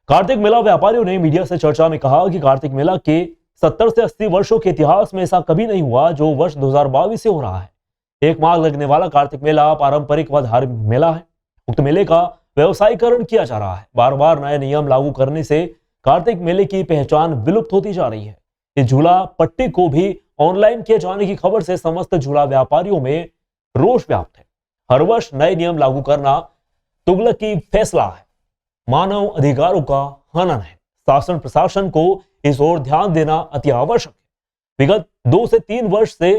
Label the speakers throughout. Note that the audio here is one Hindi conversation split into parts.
Speaker 1: कार्तिक मेला व्यापारियों ने मीडिया से चर्चा में कहा कि कार्तिक मेला के 70 से 80 वर्षों के इतिहास में ऐसा कभी नहीं हुआ जो वर्ष 2022 से हो रहा है। एक माह लगने वाला कार्तिक मेला पारंपरिक व धार्मिक मेला है। उक्त मेले का व्यवसायीकरण किया जा रहा है। बार बार नए नियम लागू करने से कार्तिक मेले की पहचान विलुप्त होती जा रही है। इस झूला पट्टी को भी ऑनलाइन किए जाने की खबर से समस्त झूला व्यापारियों में रोष व्याप्त है। हर वर्ष नए नियम लागू करना तुगलकी फैसला है, मानव अधिकारों का हनन है। शासन प्रशासन को इस ओर ध्यान देना अति आवश्यक है। विगत 2 से 3 वर्ष से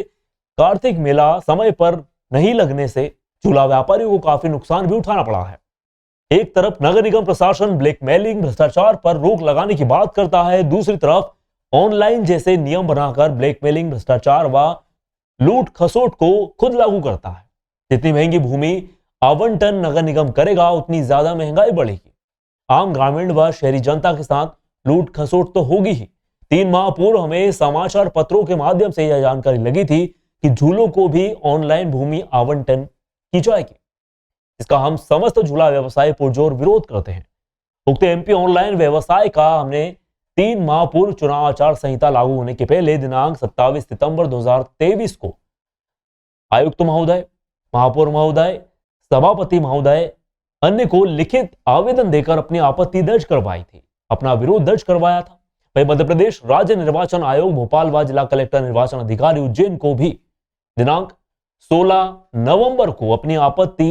Speaker 1: कार्तिक मेला समय पर नहीं लगने से झूला व्यापारियों को काफी नुकसान भी उठाना पड़ा है। एक तरफ नगर निगम प्रशासन ब्लैकमेलिंग भ्रष्टाचार पर रोक लगाने की बात करता है, दूसरी तरफ ऑनलाइन जैसे नियम बनाकर ब्लैकमेलिंग भ्रष्टाचार व लूट खसोट को खुद लागू करता है। जितनी महंगी भूमि आवंटन नगर निगम करेगा उतनी ज्यादा महंगाई बढ़ेगी। आम ग्रामीण व शहरी जनता के साथ लूट खसोट तो होगी ही। 3 माह पूर्व हमें समाचार पत्रों के माध्यम से यह जानकारी लगी थी कि झूलों को भी ऑनलाइन भूमि आवंटन की जाएगी। इसका हम समस्त झूला व्यवसाय पुरजोर विरोध करते हैं। उक्त एमपी ऑनलाइन व्यवसाय का हमने 3 माह पूर्व चुनाव आचार संहिता लागू होने के पहले दिनांक 27 सितंबर 2023 को आयुक्त महोदय, महापौर महोदय, सभापति महोदय अन्य को लिखित आवेदन देकर अपनी आपत्ति दर्ज करवाई थी, अपना विरोध दर्ज करवाया था। वही मध्य प्रदेश राज्य निर्वाचन आयोग भोपाल व जिला कलेक्टर निर्वाचन अधिकारी उज्जैन को भी दिनांक 16 नवंबर को अपनी आपत्ति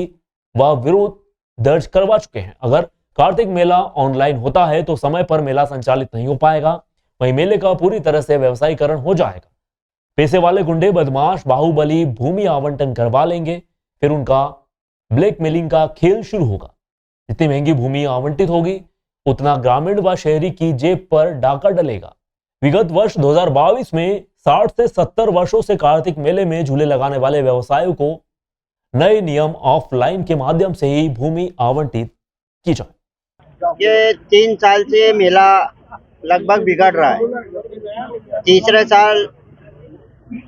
Speaker 1: व विरोध दर्ज करवा चुके हैं। अगर कार्तिक मेला ऑनलाइन होता है तो समय पर मेला संचालित नहीं हो पाएगा। वहीं मेले का पूरी तरह से व्यवसायीकरण हो जाएगा। पैसे वाले गुंडे, बदमाश, बाहुबली भूमि आवंटन करवा लेंगे, फिर उनका ब्लैकमेलिंग का खेल शुरू होगा। जितनी महंगी भूमि आवंटित होगी उतना ग्रामीण व शहरी की जेब पर डाका डलेगा। विगत वर्ष 2022 में 60 से 70 वर्षों से कार्तिक मेले में झूले लगाने वाले व्यवसायियों को नए नियम ऑफलाइन के माध्यम से ही भूमि आवंटित की जाए।
Speaker 2: ये 3 साल से मेला लगभग बिगड़ रहा है। तीसरे साल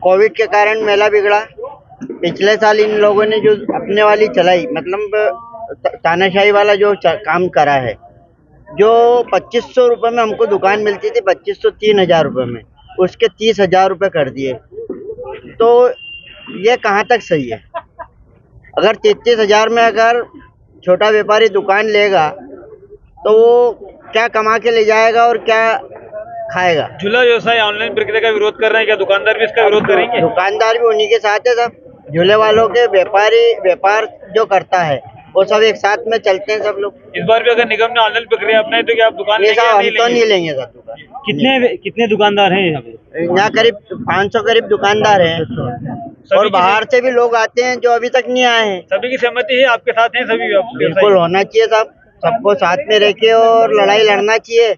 Speaker 2: कोविड के कारण मेला बिगड़ा। पिछले साल इन लोगों ने जो अपने वाली चलाई, मतलब तानाशाही वाला जो काम करा है, जो 2500 रुपये में हमको दुकान मिलती थी, 2500-3000 रुपये में, उसके 30,000 रुपये कर दिए। तो ये कहाँ तक सही है? अगर 33,000 में अगर छोटा व्यापारी दुकान लेगा तो वो क्या कमा के ले जाएगा और क्या खाएगा?
Speaker 3: झूला व्यवसाय ऑनलाइन प्रक्रिया का विरोध कर रहे हैं, क्या दुकानदार भी इसका विरोध करेंगे?
Speaker 2: दुकानदार भी उन्हीं के साथ है सब। झूले वालों के व्यापार जो करता है वो सब एक साथ में चलते हैं सब लोग।
Speaker 3: इस बार भी अगर निगम ने ऑनलाइन प्रक्रिया अपनाई तो क्या आप दुकान
Speaker 2: ये हम तो नहीं लेंगे सर दुकान।
Speaker 3: कितने दुकानदार हैं यहाँ पे?
Speaker 2: यहाँ करीब 500 करीब दुकानदार हैं और बाहर से भी लोग आते हैं जो अभी तक नहीं आए हैं।
Speaker 3: सभी की सहमति है, आपके साथ हैं सभी?
Speaker 2: बिल्कुल होना चाहिए साहब, सबको साथ में रह के और लड़ाई लड़ना चाहिए।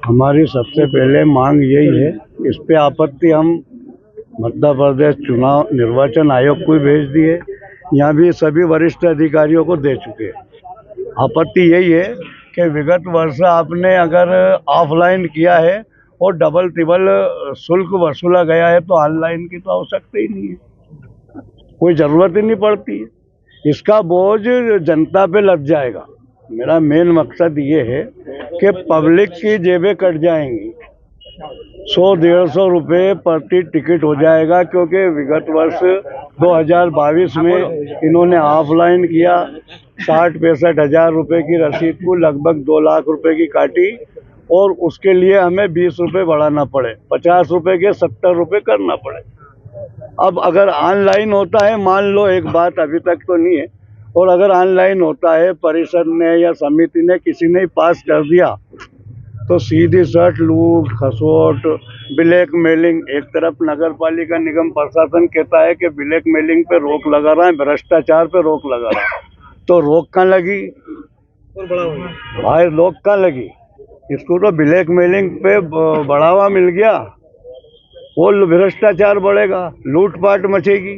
Speaker 4: हमारी सबसे पहले मांग यही है, इस पे आपत्ति हम मध्य प्रदेश चुनाव निर्वाचन आयोग को भेज दिए, यहाँ भी सभी वरिष्ठ अधिकारियों को दे चुके हैं। आपत्ति यही है कि विगत वर्ष आपने अगर ऑफलाइन किया है और डबल ट्रिपल शुल्क वसूला गया है तो ऑनलाइन की तो आवश्यकता ही नहीं है, कोई ज़रूरत ही नहीं पड़ती है। इसका बोझ जनता पे लग जाएगा। मेरा मेन मकसद ये है कि पब्लिक की जेबें कट जाएंगी। 100-150 रुपये प्रति टिकट हो जाएगा, क्योंकि विगत वर्ष 2022 में इन्होंने ऑफलाइन किया। 60-65 हज़ार रुपये की रसीद को लगभग 2 लाख रुपए की काटी और उसके लिए हमें 20 रुपये बढ़ाना पड़े, 50 रुपये के 70 रुपये करना पड़े। अब अगर ऑनलाइन होता है, मान लो एक बात अभी तक तो नहीं है, और अगर ऑनलाइन होता है, परिषद ने या समिति ने किसी ने पास कर दिया तो सीधी सट लूट खसोट ब्लैकमेलिंग। एक तरफ नगर पालिका निगम प्रशासन कहता है कि ब्लैकमेलिंग पे रोक लगा रहा है, भ्रष्टाचार पे रोक लगा रहा है, तो रोक कहाँ लगी भाई? रोक कहाँ लगी? इसको तो ब्लैकमेलिंग पे बढ़ावा मिल गया, वो भ्रष्टाचार बढ़ेगा, लूटपाट मचेगी।